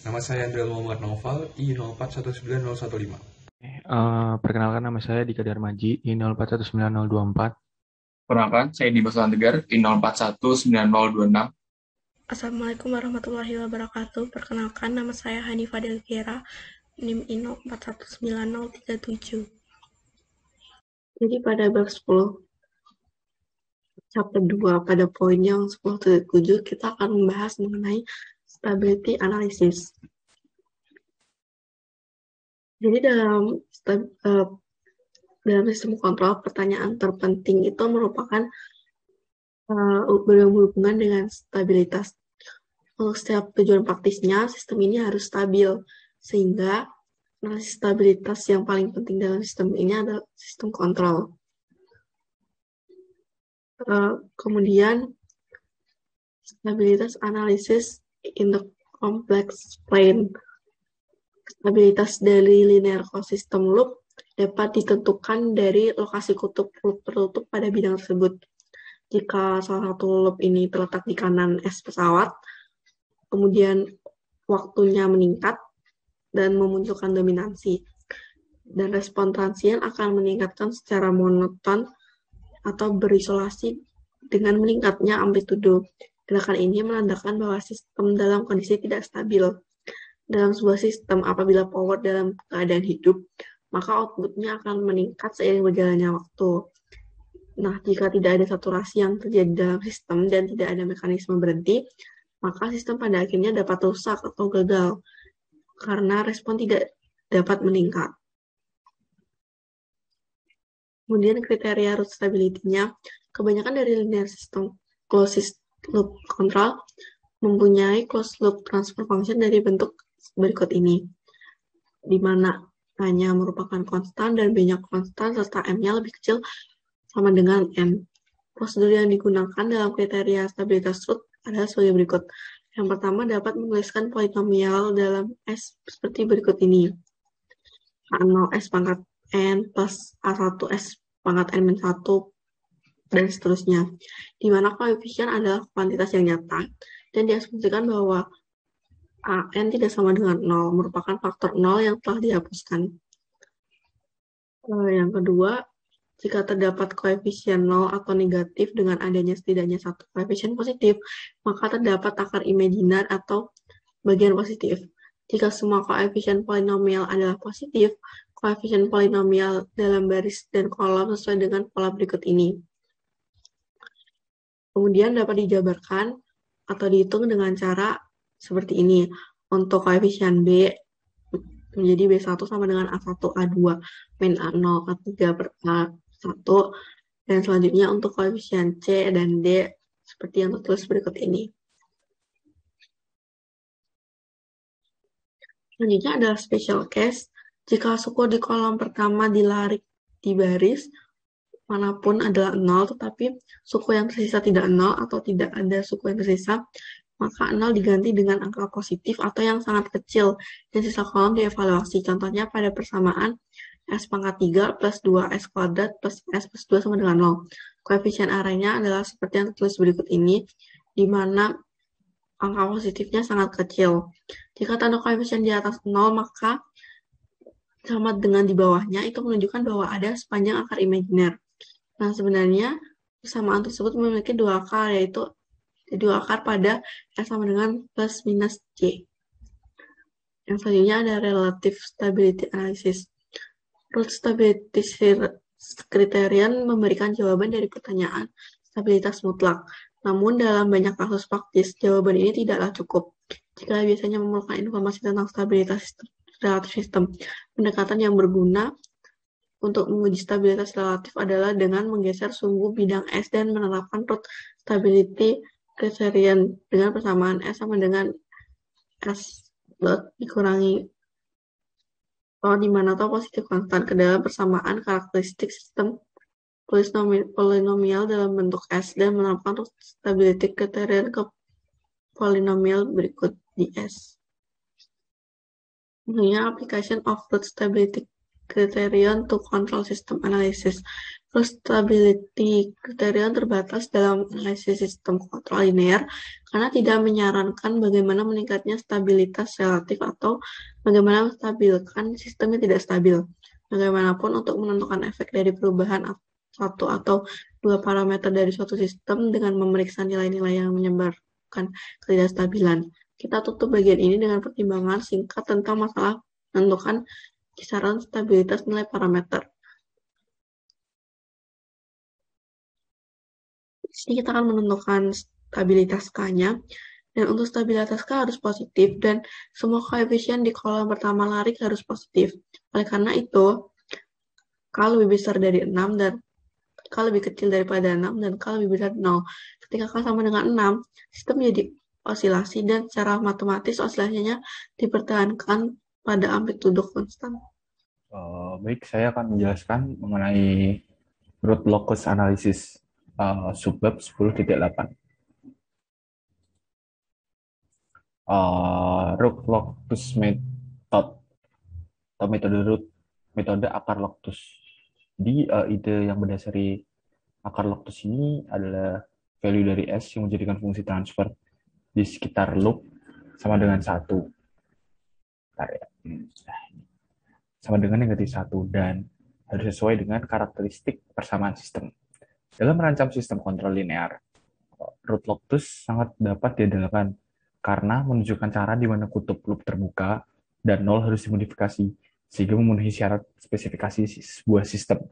Nama saya Andriel Muhammad Noval, I04190115. Perkenalkan nama saya Dika Darmaji, I041924. Perkenalkan, saya Dimas Tegar, I041926. Assalamualaikum warahmatullahi wabarakatuh. Perkenalkan, nama saya Hanifah Delkira, NIM INO 419037. Jadi pada bab 10, chapter 2, pada poin yang 10.7, kita akan membahas mengenai stability analysis. Jadi dalam sistem kontrol, pertanyaan terpenting itu merupakan berhubungan dengan stabilitas. Untuk setiap tujuan praktisnya, sistem ini harus stabil, sehingga analisis stabilitas yang paling penting dalam sistem ini adalah sistem kontrol. Kemudian, stabilitas analisis in the complex plane. Stabilitas dari linear closed-system loop dapat ditentukan dari lokasi kutub loop tertutup pada bidang tersebut. Jika salah satu loop ini terletak di kanan S pesawat, kemudian waktunya meningkat dan memunculkan dominansi, dan respon transien akan meningkatkan secara monoton atau berisolasi dengan meningkatnya amplitudo. Gerakan ini menandakan bahwa sistem dalam kondisi tidak stabil. Dalam sebuah sistem, apabila power dalam keadaan hidup, maka outputnya akan meningkat seiring berjalannya waktu. Nah, jika tidak ada saturasi yang terjadi dalam sistem dan tidak ada mekanisme berhenti, maka sistem pada akhirnya dapat rusak atau gagal karena respon tidak dapat meningkat. Kemudian kriteria root stability-nya, kebanyakan dari linear system closed loop control mempunyai closed loop transfer function dari bentuk berikut ini, di mana A-nya merupakan konstan dan B-nya konstan serta M-nya lebih kecil sama dengan N. Prosedur yang digunakan dalam kriteria stabilitas root adalah sebagai berikut. Yang pertama, dapat menuliskan polinomial dalam S seperti berikut ini. A0 S pangkat N plus A1 S pangkat N-1 dan seterusnya. Di mana koefisien adalah kuantitas yang nyata dan diasumsikan bahwa AN tidak sama dengan 0, merupakan faktor 0 yang telah dihapuskan. Yang kedua, jika terdapat koefisien 0 atau negatif dengan adanya setidaknya satu koefisien positif, maka terdapat akar imajinar atau bagian positif. Jika semua koefisien polinomial adalah positif, koefisien polinomial dalam baris dan kolom sesuai dengan pola berikut ini. Kemudian dapat dijabarkan atau dihitung dengan cara seperti ini. Untuk koefisien B menjadi B1 sama dengan A1, A2, min A0, A3 per A1, dan selanjutnya untuk koefisien C dan D seperti yang tertulis berikut ini. Selanjutnya adalah special case. Jika suku di kolom pertama dilarik di baris manapun adalah 0, tetapi suku yang tersisa tidak 0 atau tidak ada suku yang tersisa, maka 0 diganti dengan angka positif atau yang sangat kecil, dan sisa kolom dievaluasi. Contohnya pada persamaan S pangkat 3 plus 2S kuadrat plus S plus 2 sama dengan 0. Koefisien arenya adalah seperti yang tertulis berikut ini, di mana angka positifnya sangat kecil. Jika tanda koefisien di atas 0, maka sama dengan di bawahnya, itu menunjukkan bahwa ada sepanjang akar imajiner. Nah, sebenarnya persamaan tersebut memiliki dua akar, yaitu dua akar pada S sama dengan plus minus J. Yang selanjutnya ada relative stability analysis. Root stability criterion memberikan jawaban dari pertanyaan stabilitas mutlak. Namun dalam banyak kasus praktis, jawaban ini tidaklah cukup. Jika biasanya memerlukan informasi tentang stabilitas relatif sistem, pendekatan yang berguna untuk menguji stabilitas relatif adalah dengan menggeser sumbu bidang S dan menerapkan root stability criterion dengan persamaan S sama dengan S dot dikurangi di mana atau positif konstan ke dalam persamaan karakteristik sistem polinomial dalam bentuk S dan menerapkan root stability criterion ke polinomial berikut di S. Contohnya application of root stability criterion to control system analysis. Terus stability kriteria terbatas dalam analisis sistem kontrol linear karena tidak menyarankan bagaimana meningkatnya stabilitas relatif atau bagaimana menstabilkan sistem yang tidak stabil. Bagaimanapun untuk menentukan efek dari perubahan satu atau dua parameter dari suatu sistem dengan memeriksa nilai-nilai yang menyebarkan ketidakstabilan. Kita tutup bagian ini dengan pertimbangan singkat tentang masalah menentukan kisaran stabilitas nilai parameter. Di sini kita akan menentukan stabilitas K-nya, dan untuk stabilitas K harus positif, dan semua koefisien di kolom pertama larik harus positif. Oleh karena itu, K lebih besar dari 6, dan K lebih kecil daripada 6, dan K lebih besar dari 0. Ketika K sama dengan 6, sistem jadi osilasi, dan secara matematis osilasinya dipertahankan pada amplitudo konstan. Baik, saya akan menjelaskan mengenai root locus analysis subbab 10.8. Root locus method atau metode akar locus. Jadi ide yang berdasari akar locus ini adalah value dari S yang menjadikan fungsi transfer di sekitar loop sama dengan 1. Sama dengan negatif 1 dan harus sesuai dengan karakteristik persamaan sistem. Dalam merancang sistem kontrol linear, root locus sangat dapat diandalkan karena menunjukkan cara di mana kutub loop terbuka dan nol harus dimodifikasi sehingga memenuhi syarat spesifikasi sebuah sistem.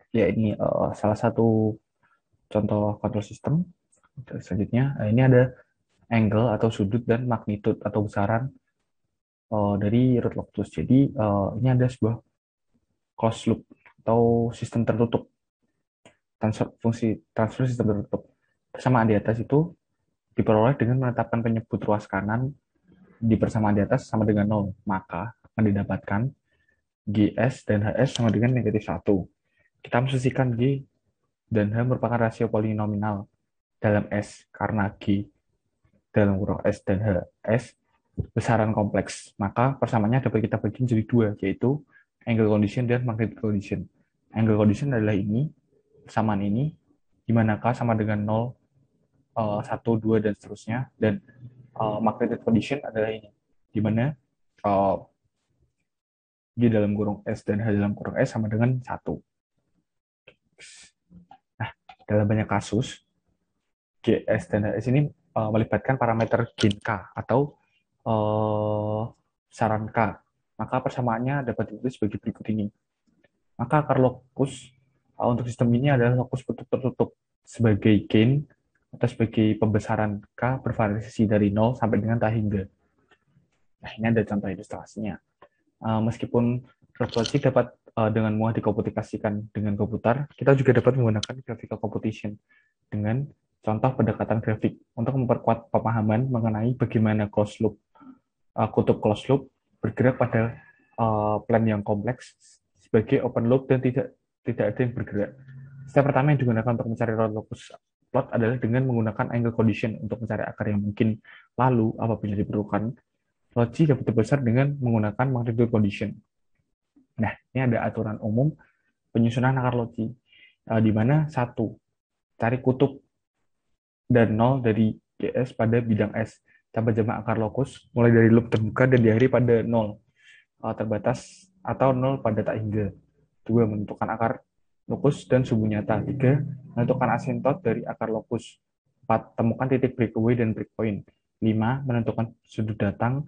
Ya, ini salah satu contoh kontrol sistem. Selanjutnya, ini ada angle atau sudut dan magnitude atau besaran dari root locus. Jadi, ini ada sebuah closed loop atau sistem tertutup. Fungsi transfer sistem tertutup. Persamaan di atas itu diperoleh dengan menetapkan penyebut ruas kanan di persamaan di atas sama dengan 0. Maka akan didapatkan GS dan HS sama dengan negatif 1. Kita memposisikan G dan H merupakan rasio polinomial dalam S karena G dalam kurung S dan HS besaran kompleks. Maka persamaannya dapat kita bagi menjadi 2, yaitu angle condition dan magnitude condition. Angle condition adalah ini, persamaan ini, di mana K sama dengan 0, 1, 2, dan seterusnya. Dan magnitude condition adalah ini, di mana G dalam kurung S dan H dalam kurung S sama dengan 1. Nah, dalam banyak kasus, GS dan HS ini melibatkan parameter gain K atau saran K. Maka persamaannya dapat ditulis sebagai berikut ini. Maka akar locus untuk sistem ini adalah locus tertutup sebagai gain atau sebagai pembesaran K bervariasi dari 0 sampai dengan tak hingga. Nah, ini ada contoh ilustrasinya. Meskipun logic dapat dengan mudah dikomputasikan dengan komputer, kita juga dapat menggunakan graphical computation dengan contoh pendekatan grafik untuk memperkuat pemahaman mengenai bagaimana closed loop, kutub closed loop bergerak pada plan yang kompleks sebagai open loop dan tidak ada yang bergerak. Step pertama yang digunakan untuk mencari root locus plot adalah dengan menggunakan angle condition untuk mencari akar yang mungkin. Lalu, apabila diperlukan, logi dapat dibesar dengan menggunakan magnitude condition. Nah, ini ada aturan umum penyusunan akar logi, di mana 1, cari kutub dan 0 dari GS pada bidang S. Tambah jamak akar locus, mulai dari loop terbuka dan diakhiri pada 0, terbatas atau 0 pada tak hingga. 2, menentukan akar locus dan subu nyata. 3, menentukan asintot dari akar locus. 4, temukan titik breakaway dan breakpoint. 5, menentukan sudut datang.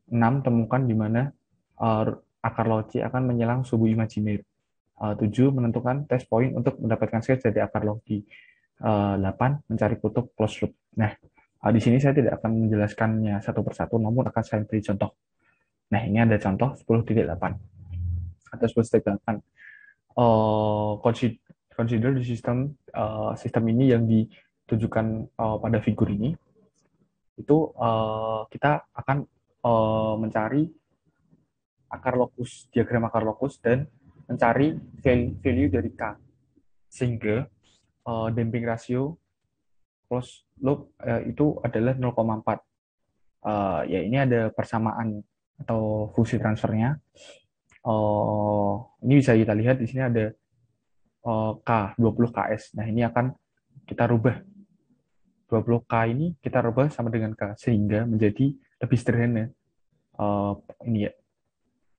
6, temukan di mana akar logi akan menyelang subu imajiner. 7, menentukan test point untuk mendapatkan sketch dari akar logi. 8, mencari kutub closed loop. Nah, di sini saya tidak akan menjelaskannya satu persatu, namun akan saya beri contoh. Nah, ini ada contoh 10.8 atau 10.8. Consider di sistem ini yang ditujukan pada figur ini, itu kita akan mencari akar locus, diagram akar locus, dan mencari value dari K, sehingga damping rasio closed loop itu adalah 0,4. Ya, ini ada persamaan atau fungsi transfernya. Ini bisa kita lihat di sini ada K, 20 ks. Nah, ini akan kita rubah. 20K ini kita rubah sama dengan K, sehingga menjadi lebih sederhana. Eh, ini ya.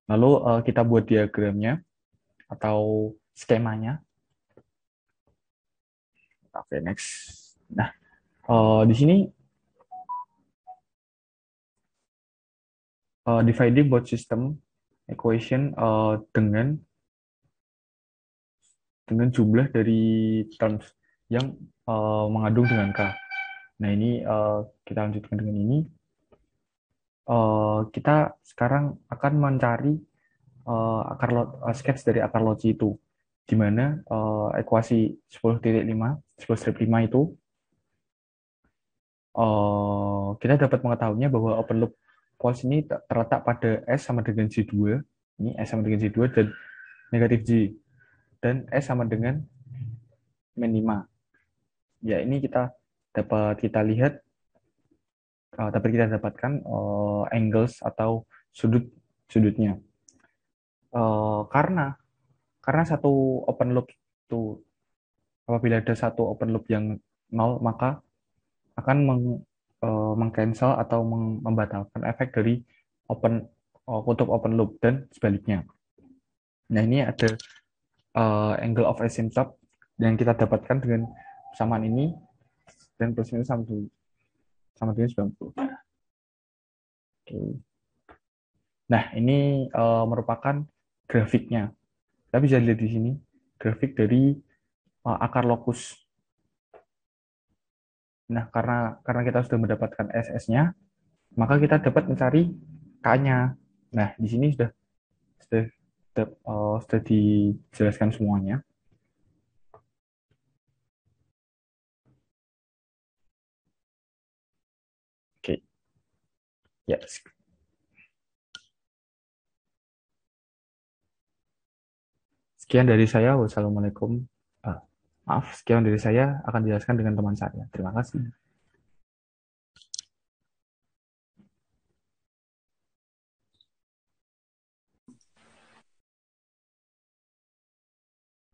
Lalu kita buat diagramnya atau skemanya. Oke, next. Nah, di sini dividing both system equation dengan jumlah dari terms yang mengandung dengan K. Nah, ini kita lanjutkan dengan ini. Kita sekarang akan mencari sketch dari akar loci itu, di mana ekuasi 10.5, 10-5 itu kita dapat mengetahuinya bahwa open loop pulse ini terletak pada S sama dengan J2, ini S sama dengan J2 dan negatif J, dan S sama dengan min 5. Ya, ini kita lihat, dapat kita dapatkan angles atau sudutnya. Karena satu open loop itu, apabila ada satu open loop yang nol, maka akan mengcancel atau membatalkan efek dari kutub open loop dan sebaliknya. Nah, ini ada angle of asymptote yang kita dapatkan dengan persamaan ini, dan plus minus sama dengan 90. Oke. Nah, ini merupakan grafiknya. Kita bisa lihat di sini grafik dari akar lokus. Nah, karena kita sudah mendapatkan SS-nya, maka kita dapat mencari K-nya. Nah, di sini sudah dijelaskan semuanya. Oke. Ya. Sekian dari saya. Wassalamualaikum. Maaf, sekian dari saya akan dijelaskan dengan teman saya. Terima kasih.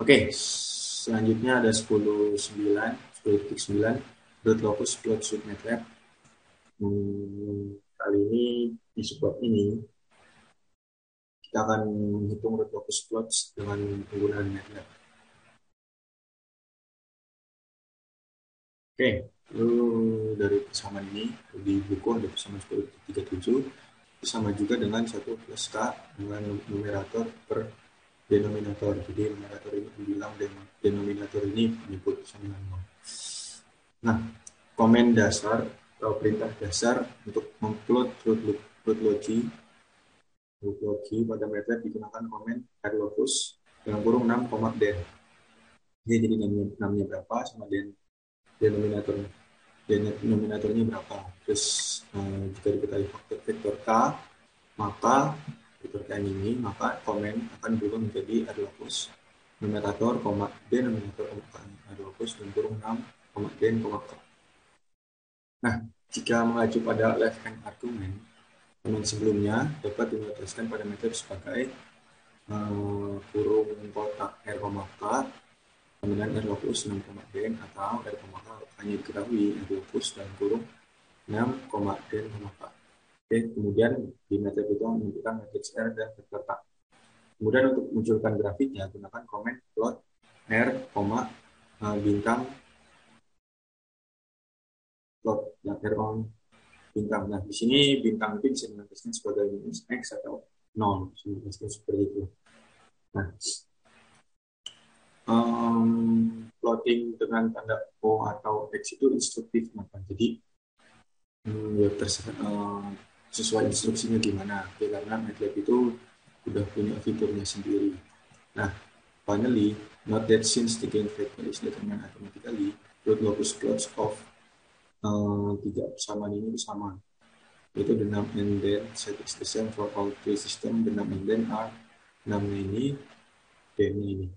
Oke, selanjutnya ada 10.9 dot locus plot suite MATLAB. Kali ini di subbab ini kita akan menghitung dot locus plots dengan penggunaan MATLAB. Oke, lalu dari persamaan ini di buku ada persamaan 10.37 sama juga dengan 1 plus K dengan numerator per denominator. Jadi numerator ini bilang dan denominator ini menyebut sama dengan 0. Nah, komen dasar atau perintah dasar untuk memplot root logi pada MATLAB digunakan komen r locus dengan kurung 6, den. Jadi namanya berapa sama denominatornya berapa. Terus jika diketahui vektor K, maka vektor K ini, maka komen akan berubah menjadi r locus numerator, denominator r locus dan kurung 6, den, K. Nah, jika mengacu pada left hand argument, komen sebelumnya dapat dinotaskan pada metode sebagai kurung kotak r, k kemudian r locus 6, den atau r, k hanya diketahui r locus dan kurung 6, den, k. Oke, kemudian di metode itu menunjukkan matriks r dan vektor k. Kemudian untuk munculkan grafiknya gunakan komen plot r, bintang plot yang r, bintang. Nah, di sini bintang itu bisa dimanfaatkan sebagai minus x atau 0, seperti itu. Nah, plotting dengan tanda O atau X itu instruktif, jadi ya sesuai instruksinya gimana, karena MATLAB itu udah punya fiturnya sendiri. Nah, finally, note that since the gain factor is determined automatically, root locus plots of tiga persamaan ini sama. Itu the num and then set is the same for all three system. The num and then are numnya ini, den-nya ini.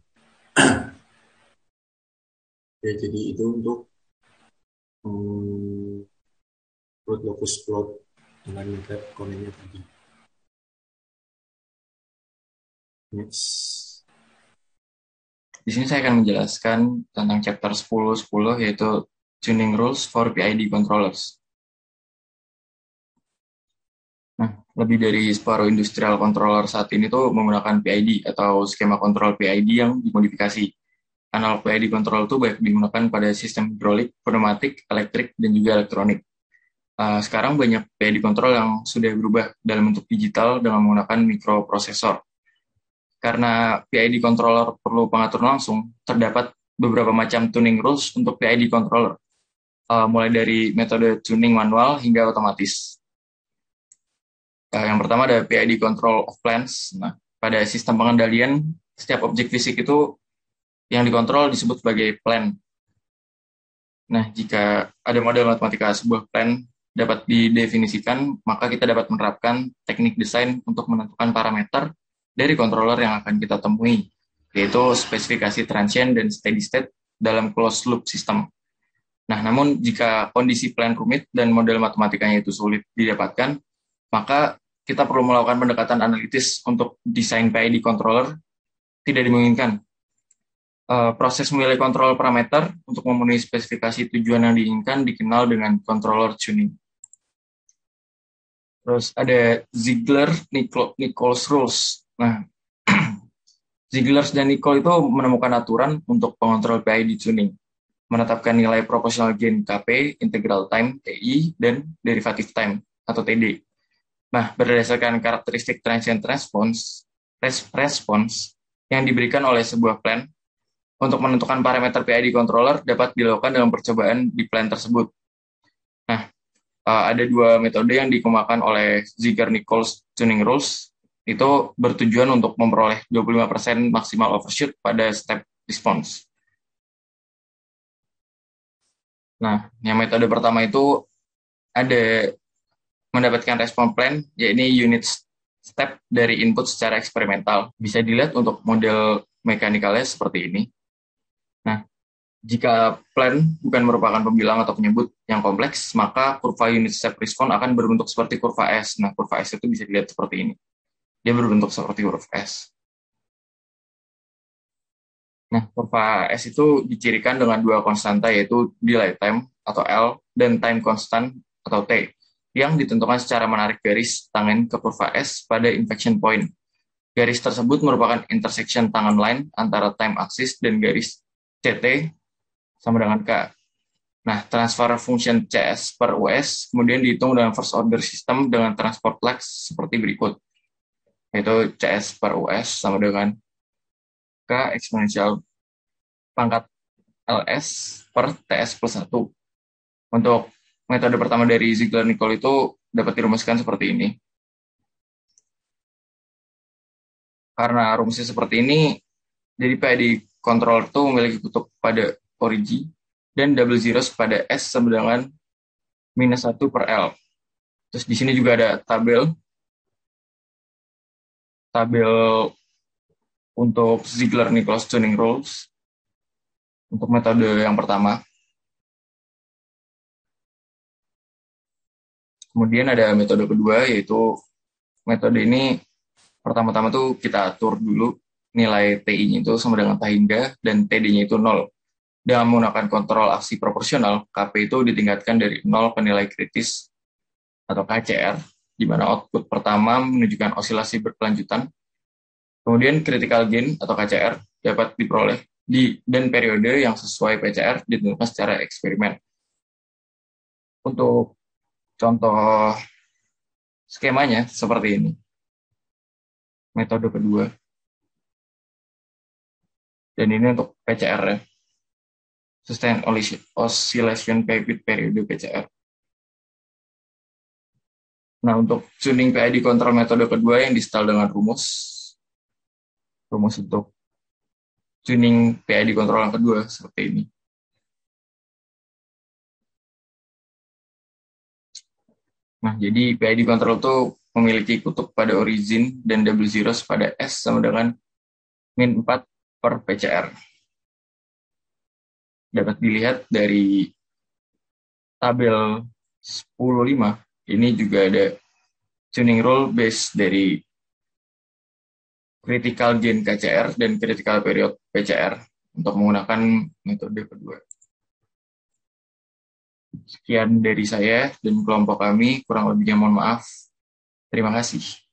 Ya, jadi itu untuk root locus plot dengan MATLAB komennya tadi. Next. Di sini saya akan menjelaskan tentang chapter 10.10 yaitu Tuning Rules for PID Controllers. Nah, lebih dari separuh industrial controller saat ini tuh menggunakan PID atau skema kontrol PID yang dimodifikasi. Analog PID control itu banyak digunakan pada sistem hidrolik, pneumatik, elektrik, dan juga elektronik. Sekarang banyak PID control yang sudah berubah dalam bentuk digital dengan menggunakan mikroprosesor. Karena PID controller perlu pengaturan langsung, terdapat beberapa macam tuning rules untuk PID controller, mulai dari metode tuning manual hingga otomatis. Yang pertama ada PID control of plants. Nah, pada sistem pengendalian, setiap objek fisik itu yang dikontrol disebut sebagai plan. Nah, jika ada model matematika sebuah plan dapat didefinisikan, maka kita dapat menerapkan teknik desain untuk menentukan parameter dari controller yang akan kita temui, yaitu spesifikasi transient dan steady state dalam closed loop system. Nah, namun jika kondisi plan rumit dan model matematikanya itu sulit didapatkan, maka kita perlu melakukan pendekatan analitis untuk desain PID controller tidak dimungkinkan. Proses memilih kontrol parameter untuk memenuhi spesifikasi tujuan yang diinginkan dikenal dengan controller tuning. Terus ada Ziegler-Nichols rules. Nah, Ziegler dan Nichols itu menemukan aturan untuk pengontrol PID tuning, menetapkan nilai proportional gain KP, integral time TI, dan derivative time atau TD. Nah, berdasarkan karakteristik transient response yang diberikan oleh sebuah plan, untuk menentukan parameter PID controller dapat dilakukan dengan percobaan di plan tersebut. Nah, ada dua metode yang dikembangkan oleh Ziegler-Nichols tuning rules, itu bertujuan untuk memperoleh 25% maksimal overshoot pada step response. Nah, yang metode pertama itu ada mendapatkan respon plan, yaitu unit step dari input secara eksperimental. Bisa dilihat untuk model mekanikalnya seperti ini. Nah, jika plan bukan merupakan pembilang atau penyebut yang kompleks, maka kurva unit step response akan berbentuk seperti kurva S. Nah, kurva S itu bisa dilihat seperti ini. Dia berbentuk seperti huruf S. Nah, kurva S itu dicirikan dengan dua konstanta, yaitu delay time atau L dan time constant atau T, yang ditentukan secara menarik garis tangen ke kurva S pada inflection point. Garis tersebut merupakan intersection tangen line antara time axis dan garis CT sama dengan K. Nah, transfer function CS per US kemudian dihitung dengan first order system dengan transport lags seperti berikut. Yaitu CS per US sama dengan K eksponensial pangkat LS per TS plus 1. Untuk metode pertama dari Ziegler-Nichols itu dapat dirumuskan seperti ini. Karena rumusnya seperti ini, jadi PID controller itu memiliki kutub pada origin dan double zeros pada S sama dengan minus 1 per L. Terus di sini juga ada tabel untuk Ziegler-Nichols tuning rules untuk metode yang pertama. Kemudian ada metode kedua, yaitu metode ini pertama-tama tuh kita atur dulu nilai TI-nya itu sama dengan Tahinga dan TD-nya itu 0. Dengan menggunakan kontrol aksi proporsional, KP itu ditingkatkan dari 0 ke nilai kritis atau KCR, di mana output pertama menunjukkan osilasi berkelanjutan. Kemudian critical gain atau KCR dapat diperoleh dan periode yang sesuai PCR ditentukan secara eksperimen. Untuk contoh skemanya seperti ini. Metode kedua. Dan ini untuk PCR ya. Sustained Oscillation Period PCR. Nah, untuk tuning PID control metode kedua yang di-style dengan rumus untuk tuning PID control yang kedua seperti ini. Nah, jadi PID control itu memiliki kutub pada origin dan double zeros pada S sama dengan min 4 per PCR. Dapat dilihat dari tabel 10.5, ini juga ada tuning rule base dari critical gain KCR dan critical period PCR. untuk menggunakan metode kedua. Sekian dari saya dan kelompok kami, kurang lebihnya mohon maaf. Terima kasih.